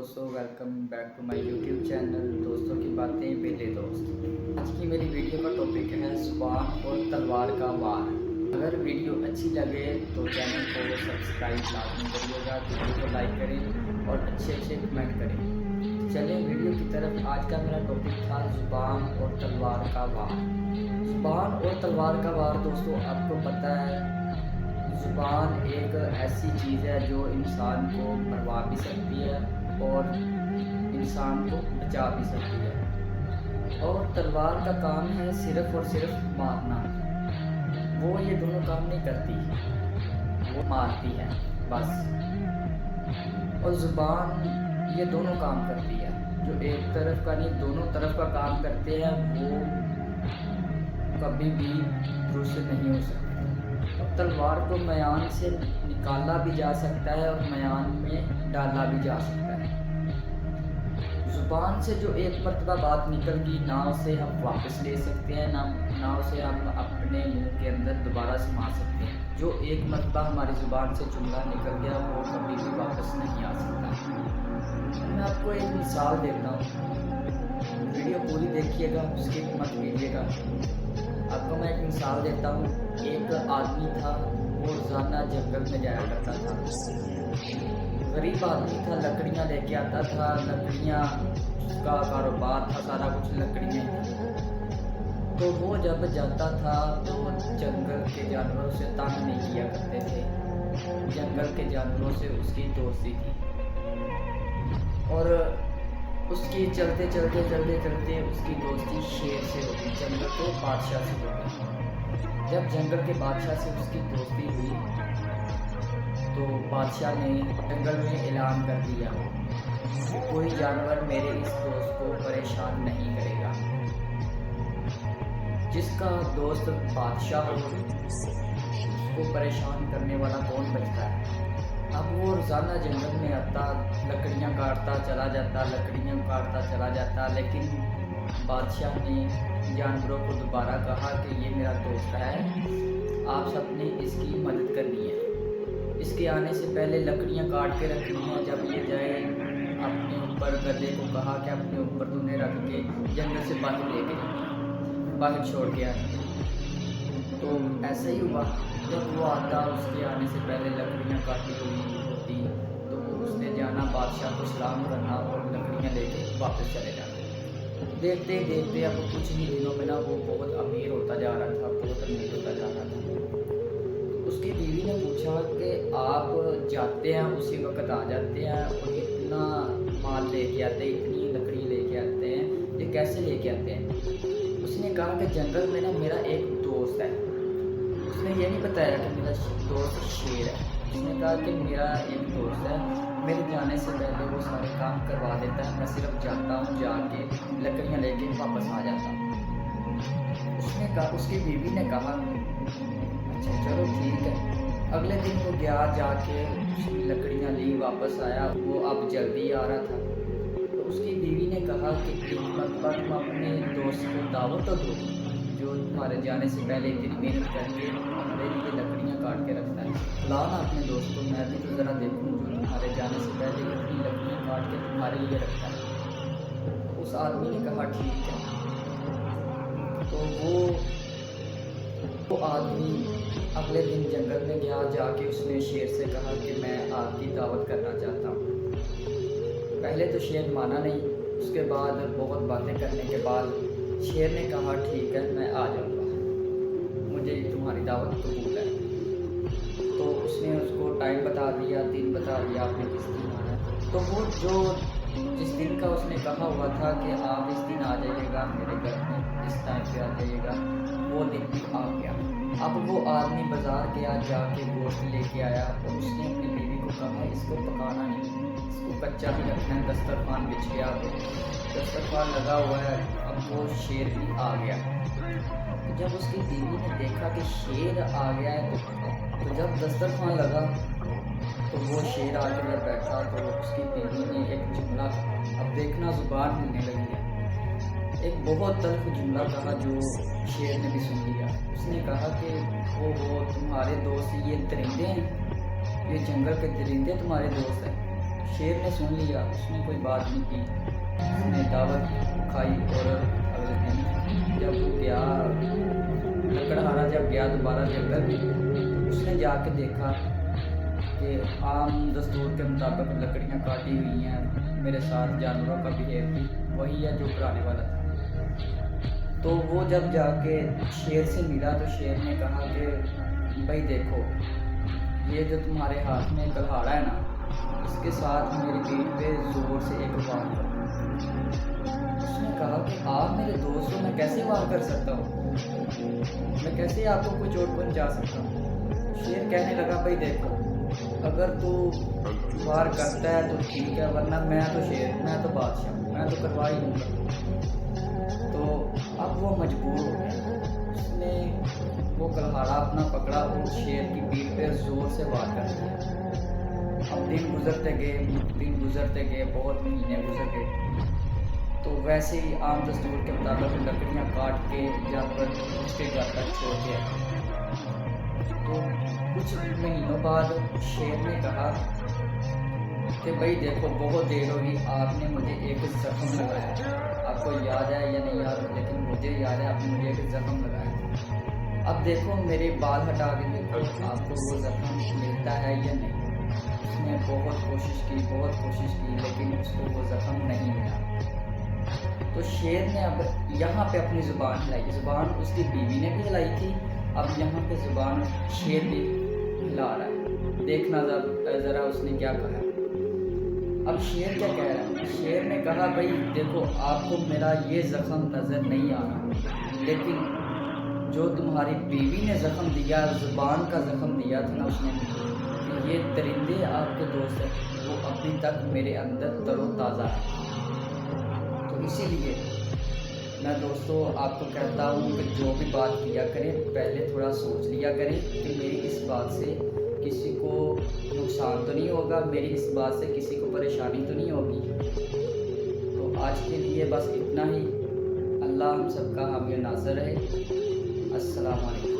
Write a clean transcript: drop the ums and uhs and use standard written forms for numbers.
दोस्तों, welcome back to my YouTube channel दोस्तों की बातें बेले दोस्त। आज की मेरी वीडियो का टॉपिक है ज़ुबान और तलवार का वार। अगर वीडियो अच्छी लगे तो चैनल को सब्सक्राइब लाजमी करिएगा, वीडियो को लाइक करें और अच्छे कमेंट करें। चलें वीडियो की तरफ। आज का मेरा टॉपिक था ज़ुबान और तलवार का वार। ज़ुबान और तलवार का वार दोस्तों, आपको पता है ज़ुबान एक ऐसी चीज़ है जो इंसान को मरवा भी सकती है और इंसान को बचा भी सकती है। और तलवार का काम है सिर्फ़ और सिर्फ मारना। वो ये दोनों काम नहीं करती, वो मारती है बस। और ज़ुबान ये दोनों काम करती है, जो एक तरफ का नहीं दोनों तरफ का काम करते हैं। वो कभी भी दुरुस्त नहीं हो सकते। तलवार को मयान से निकाला भी जा सकता है और मयान में डाला भी जा सकता है। ज़ुबान से जो एक मरतबा बात निकल गई, ना उसे हम वापस ले सकते हैं, ना उसे हम अपने मुंह के अंदर दोबारा समा सकते हैं। जो एक मरतबा हमारी ज़ुबान से जुमला निकल गया वो कभी भी वापस नहीं आ सकता। मैं आपको एक मिसाल देता हूँ, वीडियो पूरी देखिएगा, स्किप मत कीजिएगा। आपको मैं एक मिसाल देता हूँ। एक आदमी था, वो रोज़ाना जंगल में जाया करता था। गरीब आदमी था, लकड़ियाँ लेके आता था, लकड़ियाँ का कारोबार था, सारा कुछ लकड़ियाँ थी। तो वो जब जाता था तो जंगल के जानवरों से तंग नहीं किया करते थे। जंगल के जानवरों से उसकी दोस्ती थी और उसकी चलते उसकी दोस्ती शेर से होगी, जंगल के बादशाह से होगी। जब जंगल के बादशाह से उसकी दोस्ती हुई तो बादशाह ने जंगल में ऐलान कर दिया कि कोई जानवर मेरे इस दोस्त को परेशान नहीं करेगा। जिसका दोस्त बादशाह हो उसको परेशान करने वाला कौन बचता है। अब वो रोज़ाना जंगल में आता, लकड़ियाँ काटता चला जाता, लेकिन बादशाह ने जानवरों को दोबारा कहा कि ये मेरा दोस्त है, आप सबने इसकी मदद करनी है। इसके आने से पहले लकड़ियाँ काट के रखनी है। जब ये जाए अपने ऊपर गधे को कहा कि अपने ऊपर तूने रख के जंगल से बाहर लेके बाहर छोड़ के आए। तो ऐसा ही हुआ, जब वो आता उसके आने से पहले लकड़ियाँ काटी हुई होती तो उसने जाना बादशाह को सलाम करना और लकड़ियाँ लेके वापस चले जाना। देखते अब कुछ ही दिनों में ना वो बहुत अमीर होता जा रहा था। उसकी बीवी ने पूछा कि आप जाते हैं उसी वक्त आ जाते हैं और इतना माल लेके आते हैं, इतनी लकड़ी लेके आते हैं, ये कैसे लेके आते हैं। उसने कहा कि जंगल में ना मेरा एक दोस्त है। उसने ये नहीं बताया कि मेरा दोस्त शेर है। उसने कहा कि मेरा एक दोस्त है, मेरे जाने से पहले वो सारे काम करवा देता है, मैं सिर्फ जाता हूँ, जाके लकड़ियाँ लेके वापस आ जाता हूँ। उसने कहा, उसकी बीवी ने कहा अच्छा चलो ठीक है। अगले दिन वो गया, जाके लकड़ियाँ ली, वापस आया। वो अब जल्दी आ रहा था तो उसकी बीवी ने कहा कि एक मरतबा तुम अपने दोस्त को दावत तो दो जो तुम्हारे जाने से पहले इतनी मेहनत करके हमारे लिए लकड़ियाँ काट के रखता है। लाना अपने दोस्त को, मैं भी तो ज़रा देखूँ जो तुम्हारे जाने से पहले इतनी लकड़ियाँ काट के तुम्हारे लिए रखता है। उस आदमी ने कहा ठीक है। तो वो आदमी अगले दिन जंगल में गया, जाके उसने शेर से कहा कि मैं आपकी दावत करना चाहता हूँ। पहले तो शेर माना नहीं, उसके बाद बहुत बातें करने के बाद शेर ने कहा ठीक है मैं आ जाऊँगा, मुझे तुम्हारी दावत कबूल है। तो उसने उसको टाइम बता दिया, दिन बता दिया, आपने किस दिन आना है। तो वो जो जिस दिन का उसने कहा हुआ था कि आप इस दिन आ जाइएगा मेरे घर में, इस टाइम पे आ जाइएगा, वो दिन भी आ गया। अब वो आदमी बाज़ार गया, जाके गोश्त लेके आया और उसने अपनी बीवी को कहा इसको पकाना नहीं, इसको कच्चा ही रखना है। दस्तरखान बिछ गया, दस्तरखान लगा हुआ है। अब वो शेर भी आ गया। तो जब उसकी बीवी ने देखा कि शेर आ गया है तो जब दस्तरखान लगा तो वो शेर आके जब बैठा तो उसकी बीवी ने एक जुमला, अब देखना ज़ुबान हिलने लगी है, एक बहुत तल्ख जुमला कहा जो शेर ने भी सुन लिया। उसने कहा कि वो तुम्हारे दोस्त ये दरिंदे हैं, ये जंगल के दरिंदे तुम्हारे दोस्त हैं। शेर ने सुन लिया, उसने कोई बात नहीं की, उसने दावत खाई और अगले दिन जब वो गया लकड़हारा जब गया दोबारा जंगल में, उसने जाके देखा कि आम दस्तूर के मुताबिक लकड़ियाँ काटी हुई हैं, मेरे साथ जानवरों का बिहेव भी वही है जो कराने वाला था। तो वो जब जाके शेर से मिला तो शेर ने कहा कि भाई देखो, ये जो तुम्हारे हाथ में कल्हाड़ा है ना, इसके साथ मेरी पीठ पे ज़ोर से एक वार करो। उसने कहा कि आप मेरे दोस्त हो, मैं कैसे वार कर सकता हूँ, मैं कैसे आपको कोई चोट पहुँचा सकता हूँ। शेर कहने लगा भाई देखो, अगर तू वार करता है तो ठीक है, वरना मैं तो शेर, मैं तो बादशाह, मैं तो करवा ही लूँगा। तो अब वो मजबूर हो गया, उसने वो कल्हाड़ा अपना पकड़ा और शेर की पीठ पे ज़ोर से वार कर दिया। अब दिन गुजरते गए, बहुत महीने गुजर गए। तो वैसे ही आम दस्तूर के मुताबिक लकड़ियाँ काट के जानवर उसके घर तक छोड़ के आए। तो कुछ महीनों बाद शेर ने कहा कि भाई देखो, बहुत देर होगी, आपने मुझे एक जख्म लगाया, आपको याद है या नहीं याद, लेकिन मुझे याद है आपने मुझे एक जख्म लगाया। अब देखो मेरे बाल हटा के देखो, आपको वो जख्म मिलता है या नहीं। उसने बहुत कोशिश की, लेकिन उसको वो जख्म नहीं मिला। तो शेर ने अब यहाँ पे अपनी ज़ुबान हिलाई, ज़ुबान उसकी बीवी ने भी हिलाई थी, अब यहाँ पे ज़ुबान शेर भी हिला रहा है। देखना ज़रा उसने क्या कहा। अब शेर क्या कह रहा है, शेर ने कहा भाई देखो, आपको मेरा ये ज़ख्म नज़र नहीं आ रहा, लेकिन जो तुम्हारी बीवी ने ज़ख्म दिया, ज़ुबान का ज़ख्म दिया था ना उसने, कि ये दरिंदे आपके दोस्त हैं, वो अभी तक मेरे अंदर तरोताज़ा है। तो इसीलिए मैं दोस्तों आपको कहता हूँ कि जो भी बात किया करें, पहले थोड़ा सोच लिया करें कि मेरी इस बात से किसी को नुकसान तो नहीं होगा, मेरी इस बात से किसी को परेशानी तो नहीं होगी। तो आज के लिए बस इतना ही। अल्लाह हम सबका हामी नाज़र रहे। अस्सलाम वालेकुम।